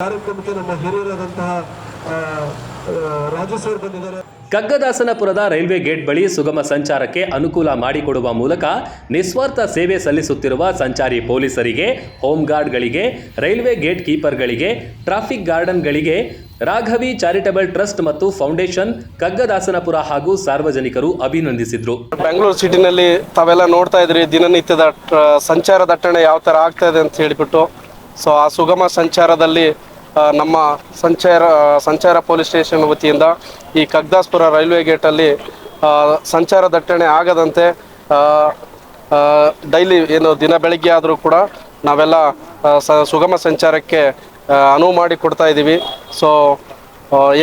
ಕಾರ್ಯಕ್ರಮಕ್ಕೆ ನಮ್ಮ ಹಿರಿಯರಾದಂತಹ ರಾಜು ಸರ್ ಬಂದಿದ್ದಾರೆ. ಕಗ್ಗದಾಸನಪುರದ ರೈಲ್ವೆ ಗೇಟ್ ಬಳಿ ಸುಗಮ ಸಂಚಾರಕ್ಕೆ ಅನುಕೂಲ ಮಾಡಿಕೊಡುವ ಮೂಲಕ ನಿಸ್ವಾರ್ಥ ಸೇವೆ ಸಲ್ಲಿಸುತ್ತಿರುವ ಸಂಚಾರಿ ಪೊಲೀಸರಿಗೆ, ಹೋಮ್ ಗಾರ್ಡ್ಗಳಿಗೆ, ರೈಲ್ವೆ ಗೇಟ್ ಕೀಪರ್ಗಳಿಗೆ, ಟ್ರಾಫಿಕ್ ಗಾರ್ಡನ್ಗಳಿಗೆ ರಾಘವಿ ಚಾರಿಟಬಲ್ ಟ್ರಸ್ಟ್ ಮತ್ತು ಫೌಂಡೇಶನ್ ಕಗ್ಗದಾಸನಪುರ ಹಾಗೂ ಸಾರ್ವಜನಿಕರು ಅಭಿನಂದಿಸಿದ್ರು. ಬೆಂಗಳೂರು ಸಿಟಿನಲ್ಲಿ ತಾವೆಲ್ಲ ನೋಡ್ತಾ ಇದ್ರಿ ದಿನನಿತ್ಯದ ಸಂಚಾರ ದಟ್ಟಣೆ ಯಾವ ಥರ ಆಗ್ತಾ ಇದೆ ಅಂತ ಹೇಳಿಬಿಟ್ಟು. ಸೊ ಆ ಸುಗಮ ಸಂಚಾರದಲ್ಲಿ ನಮ್ಮ ಸಂಚಾರ ಪೊಲೀಸ್ ಸ್ಟೇಷನ್ ವತಿಯಿಂದ ಈ ಕಗ್ಗದಾಸಪುರ ರೈಲ್ವೆ ಗೇಟಲ್ಲಿ ಸಂಚಾರ ದಟ್ಟಣೆ ಆಗದಂತೆ ಡೈಲಿ ಏನು ದಿನ ಬೆಳಗ್ಗೆ ಆದರೂ ಕೂಡ ನಾವೆಲ್ಲ ಸುಗಮ ಸಂಚಾರಕ್ಕೆ ಅನುವು ಮಾಡಿ ಕೊಡ್ತಾ ಇದ್ದೀವಿ. ಸೊ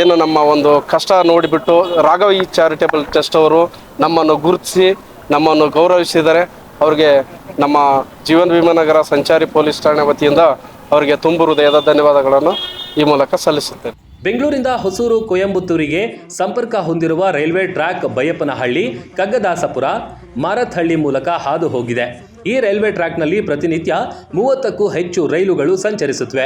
ಏನು ನಮ್ಮ ಒಂದು ಕಷ್ಟ ನೋಡಿಬಿಟ್ಟು ರಾಘವಿ ಚಾರಿಟಬಲ್ ಟ್ರಸ್ಟ್ ಅವರು ನಮ್ಮನ್ನು ಗುರುತಿಸಿ ನಮ್ಮನ್ನು ಗೌರವಿಸಿದ್ದಾರೆ. ಅವ್ರಿಗೆ ನಮ್ಮ ಜೀವನ್ ಭೀಮನಗರ ಸಂಚಾರಿ ಪೊಲೀಸ್ ಠಾಣೆ ವತಿಯಿಂದ ಅವರಿಗೆ ತುಂಬು ಹೃದಯದ ಧನ್ಯವಾದಗಳನ್ನು ಈ ಮೂಲಕ ಸಲ್ಲಿಸುತ್ತೇನೆ. ಬೆಂಗಳೂರಿಂದ ಹೊಸೂರು ಕೊಯಂಬತ್ತೂರಿಗೆ ಸಂಪರ್ಕ ಹೊಂದಿರುವ ರೈಲ್ವೆ ಟ್ರ್ಯಾಕ್ ಬೈಯಪ್ಪನಹಳ್ಳಿ, ಕಗ್ಗದಾಸಪುರ, ಮಾರತ್ಹಳ್ಳಿ ಮೂಲಕ ಹಾದು ಹೋಗಿದೆ. ಈ ರೈಲ್ವೆ ಟ್ರ್ಯಾಕ್ನಲ್ಲಿ ಪ್ರತಿನಿತ್ಯ 30ಕ್ಕೂ ಹೆಚ್ಚು ರೈಲುಗಳು ಸಂಚರಿಸುತ್ತವೆ.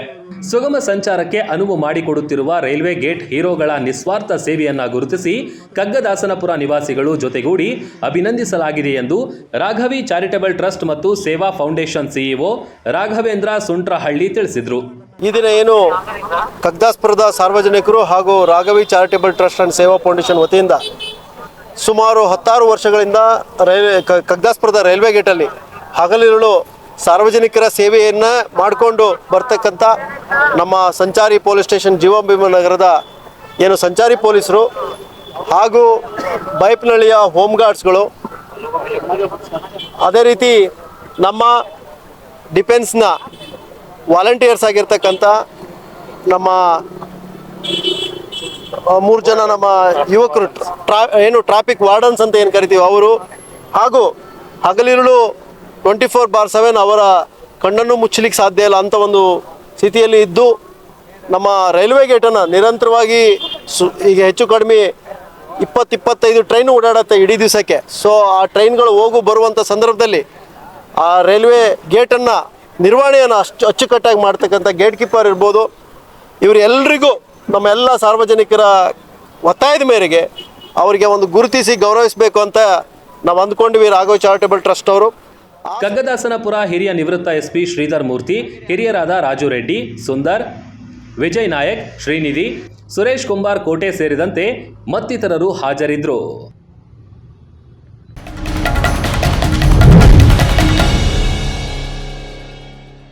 ಸುಗಮ ಸಂಚಾರಕ್ಕೆ ಅನುವು ಮಾಡಿಕೊಡುತ್ತಿರುವ ರೈಲ್ವೆ ಗೇಟ್ ಹೀರೋಗಳ ನಿಸ್ವಾರ್ಥ ಸೇವೆಯನ್ನ ಗುರುತಿಸಿ ಕಗ್ಗದಾಸನಪುರ ನಿವಾಸಿಗಳು ಜೊತೆಗೂಡಿ ಅಭಿನಂದಿಸಲಾಗಿದೆ ಎಂದು ರಾಘವಿ ಚಾರಿಟಬಲ್ ಟ್ರಸ್ಟ್ ಮತ್ತು ಸೇವಾ ಫೌಂಡೇಶನ್ ಸಿಇಒ ರಾಘವೇಂದ್ರ ಸುಂಟ್ರಹಳ್ಳಿ ತಿಳಿಸಿದರು. ಈ ದಿನ ಏನು ಕಗ್ಗದಾಸಪುರದ ಸಾರ್ವಜನಿಕರು ಹಾಗೂ ರಾಘವಿ ಚಾರಿಟಬಲ್ ಟ್ರಸ್ಟ್ ಅಂಡ್ ಸೇವಾ ಫೌಂಡೇಶನ್ ವತಿಯಿಂದ ಸುಮಾರು 16 ವರ್ಷಗಳಿಂದ ಕಗ್ಗದಾಸಪುರದ ರೈಲ್ವೆ ಗೇಟಲ್ಲಿ ಹಗಲಿರುಳು ಸಾರ್ವಜನಿಕರ ಸೇವೆಯನ್ನು ಮಾಡಿಕೊಂಡು ಬರ್ತಕ್ಕಂಥ ನಮ್ಮ ಸಂಚಾರಿ ಪೊಲೀಸ್ ಸ್ಟೇಷನ್ ಜೀವನ್ ಭೀಮನಗರದ ಏನು ಸಂಚಾರಿ ಪೊಲೀಸರು ಹಾಗೂ ಬೈಪ್ನಳ್ಳಿಯ ಹೋಮ್ ಗಾರ್ಡ್ಸ್ಗಳು, ಅದೇ ರೀತಿ ನಮ್ಮ ಡಿಫೆನ್ಸ್ನ ವಾಲಂಟಿಯರ್ಸ್ ಆಗಿರ್ತಕ್ಕಂಥ ನಮ್ಮ 3 ಜನ ನಮ್ಮ ಯುವಕರು ಏನು ಟ್ರಾಫಿಕ್ ವಾರ್ಡನ್ಸ್ ಅಂತ ಏನು ಕರಿತೀವಿ ಅವರು, ಹಾಗೂ ಹಗಲಿರುಳು 24/7 ಅವರ ಕಣ್ಣನ್ನು ಮುಚ್ಚಲಿಕ್ಕೆ ಸಾಧ್ಯ ಇಲ್ಲ ಅಂಥ ಒಂದು ಸ್ಥಿತಿಯಲ್ಲಿ ಇದ್ದು ನಮ್ಮ ರೈಲ್ವೆ ಗೇಟನ್ನು ನಿರಂತರವಾಗಿ ಈಗ ಹೆಚ್ಚು ಕಡಿಮೆ 20-25 ಟ್ರೈನ್ ಓಡಾಡುತ್ತೆ ಇಡೀ ದಿವಸಕ್ಕೆ. ಸೊ ಆ ಟ್ರೈನ್ಗಳು ಹೋಗು ಬರುವಂಥ ಸಂದರ್ಭದಲ್ಲಿ ಆ ರೈಲ್ವೆ ಗೇಟನ್ನು ನಿರ್ವಹಣೆಯನ್ನು ಅಚ್ಚುಕಟ್ಟಾಗಿ ಮಾಡ್ತಕ್ಕಂಥ ಗೇಟ್ ಕೀಪರ್ ಇರ್ಬೋದು, ಇವರೆಲ್ಲರಿಗೂ ನಮ್ಮ ಎಲ್ಲ ಸಾರ್ವಜನಿಕರ ಒತ್ತಾಯದ ಮೇರೆಗೆ ಅವರಿಗೆ ಒಂದು ಗುರುತಿಸಿ ಗೌರವಿಸಬೇಕು ಅಂತ ನಾವು ಅಂದ್ಕೊಂಡಿವಿ ರಾಘವಿ ಚಾರಿಟಬಲ್ ಟ್ರಸ್ಟ್ ಅವರು. ಕಗ್ಗದಾಸನಪುರ ಹಿರಿಯ ನಿವೃತ್ತ ಎಸ್ಪಿ ಶ್ರೀಧರ್ ಮೂರ್ತಿ, ಹಿರಿಯರಾದ ರಾಜು ರೆಡ್ಡಿ, ಸುಂದರ್, ವಿಜಯ್ ನಾಯಕ್, ಶ್ರೀನಿಧಿ, ಸುರೇಶ್ ಕುಂಬಾರ್ ಕೋಟೆ ಸೇರಿದಂತೆ ಮತ್ತಿತರರು ಹಾಜರಿದ್ದರು.